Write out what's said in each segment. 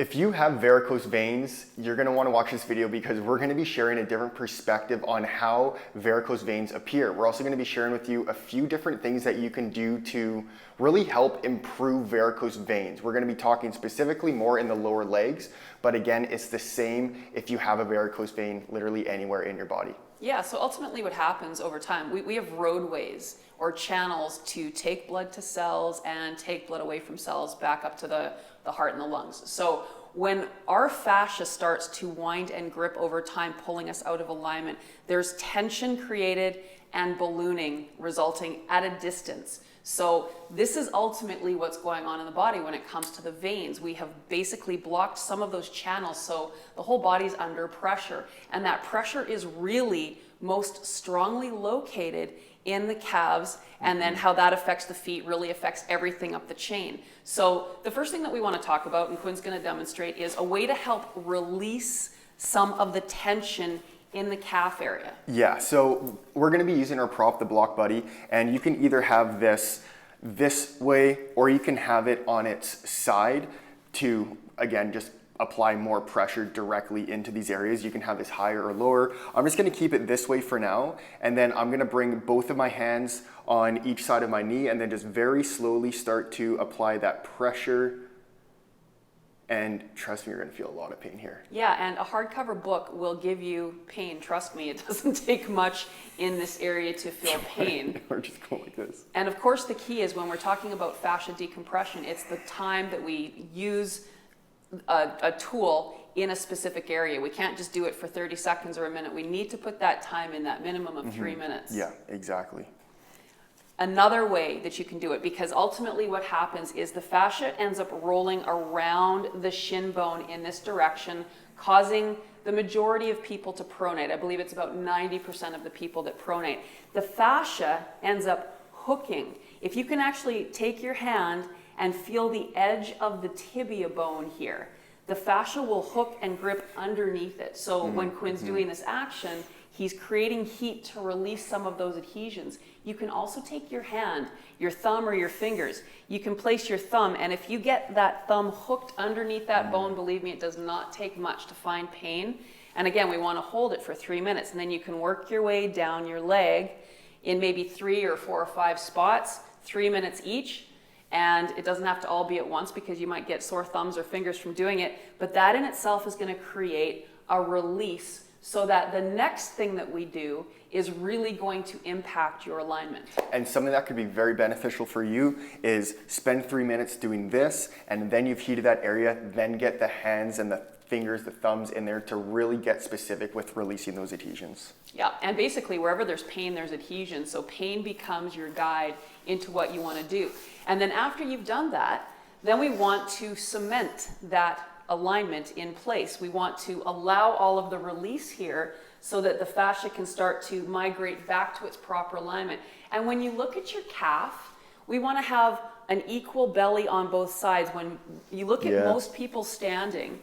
If you have varicose veins, you're going to want to watch this video because we're going to be sharing a different perspective on how varicose veins appear. We're also going to be sharing with you a few different things that you can do to really help improve varicose veins. We're going to be talking specifically more in the lower legs, but again, it's the same if you have a varicose vein literally anywhere in your body. Yeah, so ultimately what happens over time, we have roadways or channels to take blood to cells and take blood away from cells back up to the heart and the lungs. So when our fascia starts to wind and grip over time, pulling us out of alignment, there's tension created and ballooning resulting at a distance. So this is ultimately what's going on in the body when it comes to the veins. We have basically blocked some of those channels, so the whole body's under pressure. And that pressure is really most strongly located in the calves, and then how that affects the feet really affects everything up the chain. So the first thing that we want to talk about, and Quinn's going to demonstrate, is a way to help release some of the tension in the calf area. Yeah, so we're going to be using our prop, the Block Buddy, and you can either have this way or you can have it on its side to, again, just apply more pressure directly into these areas. You can have this higher or lower. I'm just going to keep it this way for now, and then I'm going to bring both of my hands on each side of my knee and then just very slowly start to apply that pressure. And trust me, you're going to feel a lot of pain here. Yeah, and a hardcover book will give you pain. Trust me, it doesn't take much in this area to feel pain. We're just going like this. And of course, the key is when we're talking about fascia decompression, it's the time that we use a tool in a specific area. We can't just do it for 30 seconds or a minute. We need to put that time in, that minimum of 3 minutes. Yeah, exactly. Another way that you can do it, because ultimately what happens is the fascia ends up rolling around the shin bone in this direction, causing the majority of people to pronate. I believe it's about 90% of the people that pronate. The fascia ends up hooking. If you can actually take your hand and feel the edge of the tibia bone here, the fascia will hook and grip underneath it. So when Quinn's doing this action, he's creating heat to release some of those adhesions. You can also take your hand, your thumb or your fingers. You can place your thumb, and if you get that thumb hooked underneath that bone, believe me, it does not take much to find pain. And again, we want to hold it for 3 minutes, and then you can work your way down your leg in maybe 3 or 4 or 5 spots, 3 minutes each. And it doesn't have to all be at once because you might get sore thumbs or fingers from doing it, but that in itself is going to create a release so that the next thing that we do is really going to impact your alignment. And something that could be very beneficial for you is spend 3 minutes doing this, and then you've heated that area, then get the hands and the fingers, the thumbs in there to really get specific with releasing those adhesions. Yeah, and basically wherever there's pain, there's adhesion. So pain becomes your guide into what you want to do. And then after you've done that, then we want to cement that alignment in place. We want to allow all of the release here so that the fascia can start to migrate back to its proper alignment. And when you look at your calf, we want to have an equal belly on both sides. When you look at most people standing,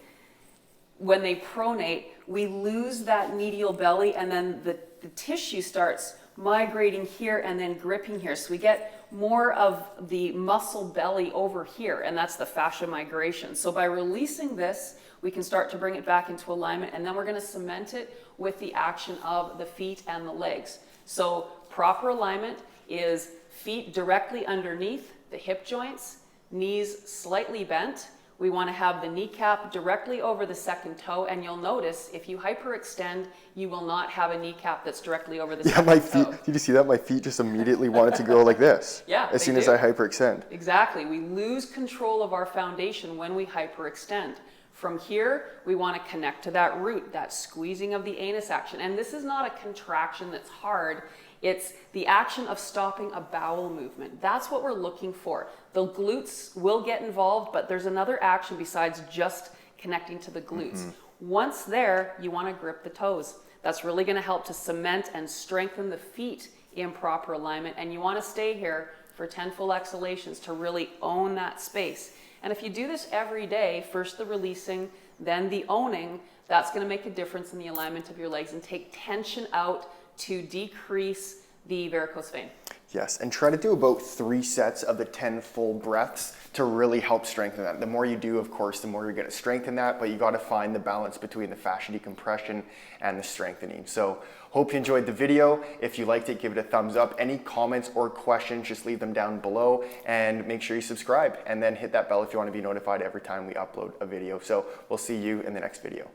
when they pronate, we lose that medial belly, and then the tissue starts migrating here and then gripping here. So we get more of the muscle belly over here, and that's the fascia migration. So by releasing this, we can start to bring it back into alignment, and then we're going to cement it with the action of the feet and the legs. So proper alignment is feet directly underneath the hip joints, knees slightly bent. We want to have the kneecap directly over the second toe, and you'll notice if you hyperextend, you will not have a kneecap that's directly over the second toe. Yeah, my feet, did you see that? My feet just immediately wanted to go like this. Yeah, as soon as I hyperextend. Exactly. We lose control of our foundation when we hyperextend. From here, we want to connect to that root, that squeezing of the anus action. And this is not a contraction that's hard. It's the action of stopping a bowel movement. That's what we're looking for. The glutes will get involved, but there's another action besides just connecting to the glutes. Once there, you want to grip the toes. That's really going to help to cement and strengthen the feet in proper alignment. And you want to stay here for 10 full exhalations to really own that space. And if you do this every day, first the releasing, then the owning, that's going to make a difference in the alignment of your legs and take tension out to decrease the varicose vein. Yes, and try to do about 3 sets of the 10 full breaths to really help strengthen that. The more you do, of course, the more you're going to strengthen that, but you got to find the balance between the fascia decompression and the strengthening. So hope you enjoyed the video. If you liked it, give it a thumbs up. Any comments or questions, just leave them down below, and make sure you subscribe and then hit that bell if you want to be notified every time we upload a video. So we'll see you in the next video.